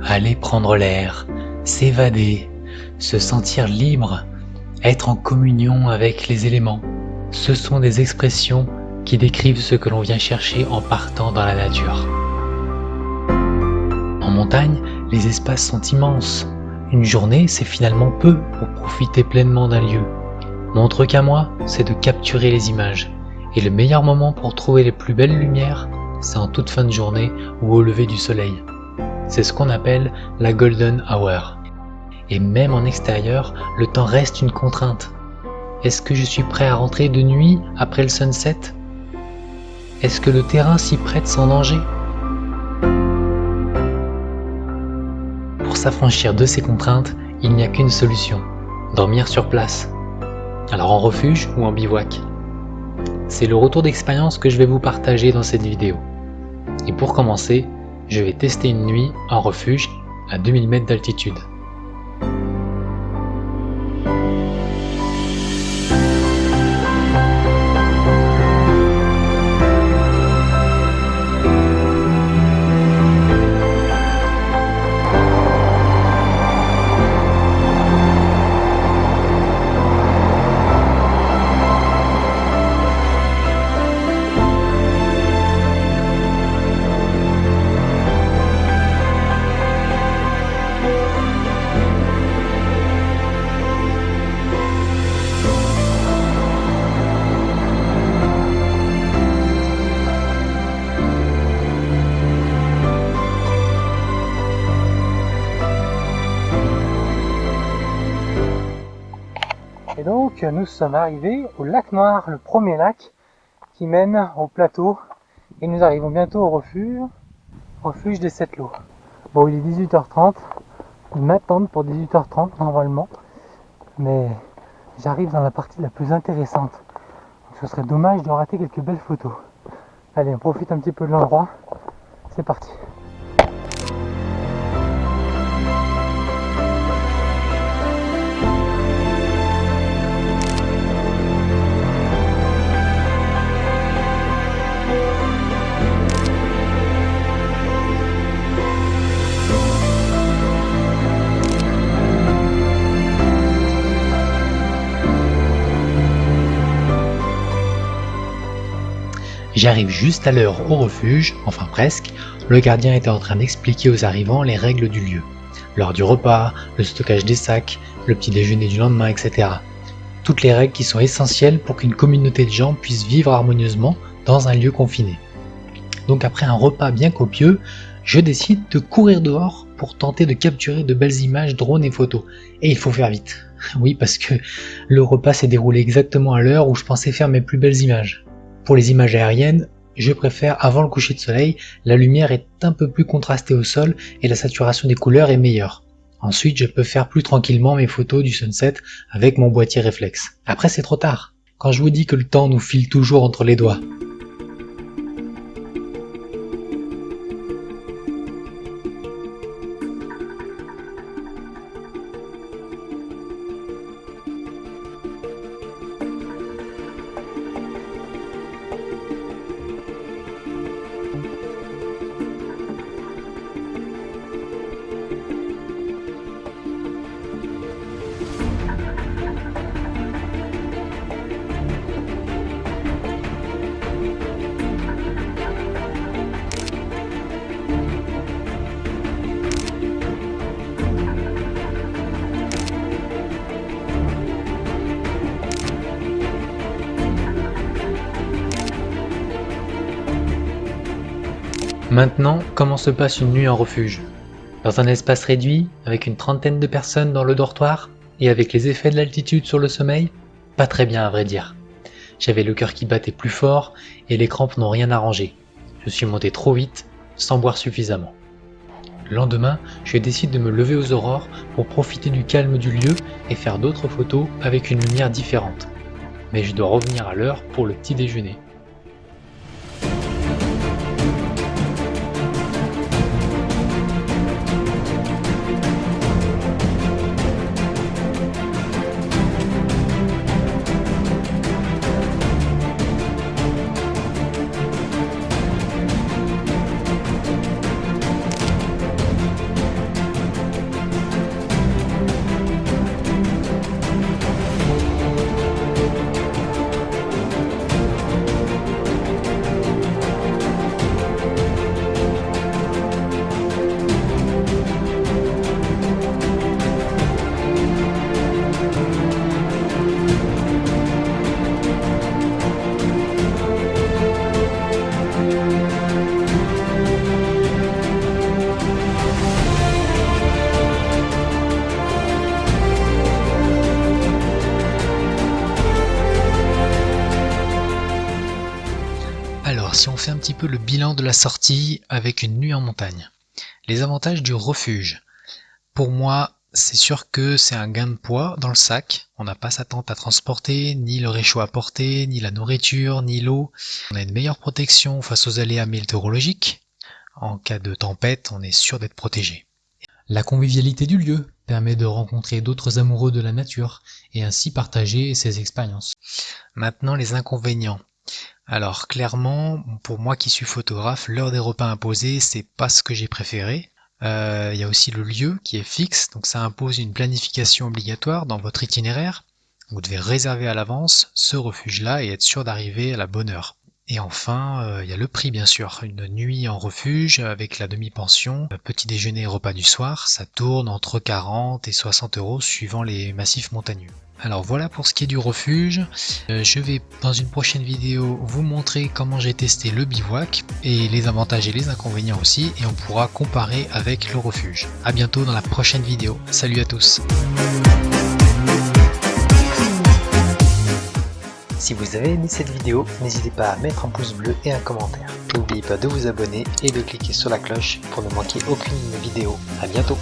aller prendre l'air, s'évader, se sentir libre, être en communion avec les éléments. Ce sont des expressions qui décrivent ce que l'on vient chercher en partant dans la nature. En montagne, les espaces sont immenses. Une journée, c'est finalement peu pour profiter pleinement d'un lieu. Mon truc à moi, c'est de capturer les images. Et le meilleur moment pour trouver les plus belles lumières, c'est en toute fin de journée ou au lever du soleil. C'est ce qu'on appelle la golden hour. Et même en extérieur, le temps reste une contrainte. Est-ce que je suis prêt à rentrer de nuit après le sunset ? Est-ce que le terrain s'y prête sans danger ? Pour s'affranchir de ces contraintes, il n'y a qu'une solution, dormir sur place. Alors en refuge ou en bivouac ? C'est le retour d'expérience que je vais vous partager dans cette vidéo. Et pour commencer, je vais tester une nuit en refuge à 2000 mètres d'altitude. Et donc nous sommes arrivés au lac Noir, le premier lac qui mène au plateau, et nous arrivons bientôt au refuge des 7 lots. Bon, il est 18h30, ils m'attendent pour 18h30 normalement, mais j'arrive dans la partie la plus intéressante, donc ce serait dommage de rater quelques belles photos. Allez, on profite un petit peu de l'endroit, c'est parti. J'arrive juste à l'heure au refuge, enfin presque. Le gardien était en train d'expliquer aux arrivants les règles du lieu. L'heure du repas, le stockage des sacs, le petit déjeuner du lendemain, etc. Toutes les règles qui sont essentielles pour qu'une communauté de gens puisse vivre harmonieusement dans un lieu confiné. Donc après un repas bien copieux, je décide de courir dehors pour tenter de capturer de belles images, drones et photos. Et il faut faire vite. Oui, parce que le repas s'est déroulé exactement à l'heure où je pensais faire mes plus belles images. Pour les images aériennes, je préfère avant le coucher de soleil, la lumière est un peu plus contrastée au sol et la saturation des couleurs est meilleure. Ensuite, je peux faire plus tranquillement mes photos du sunset avec mon boîtier réflexe. Après, c'est trop tard, quand je vous dis que le temps nous file toujours entre les doigts. Maintenant, comment se passe une nuit en refuge ? Dans un espace réduit, avec une trentaine de personnes dans le dortoir, et avec les effets de l'altitude sur le sommeil ? Pas très bien à vrai dire. J'avais le cœur qui battait plus fort, et les crampes n'ont rien arrangé. Je suis monté trop vite, sans boire suffisamment. Le lendemain, je décide de me lever aux aurores pour profiter du calme du lieu et faire d'autres photos avec une lumière différente. Mais je dois revenir à l'heure pour le petit déjeuner. peu le bilan de la sortie avec une nuit en montagne. Les avantages du refuge. Pour moi, c'est sûr que c'est un gain de poids dans le sac. On n'a pas sa tente à transporter, ni le réchaud à porter, ni la nourriture, ni l'eau. On a une meilleure protection face aux aléas météorologiques. En cas de tempête, on est sûr d'être protégé. La convivialité du lieu permet de rencontrer d'autres amoureux de la nature et ainsi partager ses expériences. Maintenant, les inconvénients. Alors clairement, pour moi qui suis photographe, l'heure des repas imposés, c'est pas ce que j'ai préféré. Il y a aussi le lieu qui est fixe, donc ça impose une planification obligatoire dans votre itinéraire. Vous devez réserver à l'avance ce refuge-là et être sûr d'arriver à la bonne heure. Et enfin, il y a le prix bien sûr. Une nuit en refuge avec la demi-pension, petit déjeuner et repas du soir, ça tourne entre 40 et 60 euros suivant les massifs montagneux. Alors voilà pour ce qui est du refuge. Je vais dans une prochaine vidéo vous montrer comment j'ai testé le bivouac et les avantages et les inconvénients aussi, et on pourra comparer avec le refuge. A bientôt dans la prochaine vidéo. Salut à tous. Si vous avez aimé cette vidéo, n'hésitez pas à mettre un pouce bleu et un commentaire. N'oubliez pas de vous abonner et de cliquer sur la cloche pour ne manquer aucune vidéo. A bientôt.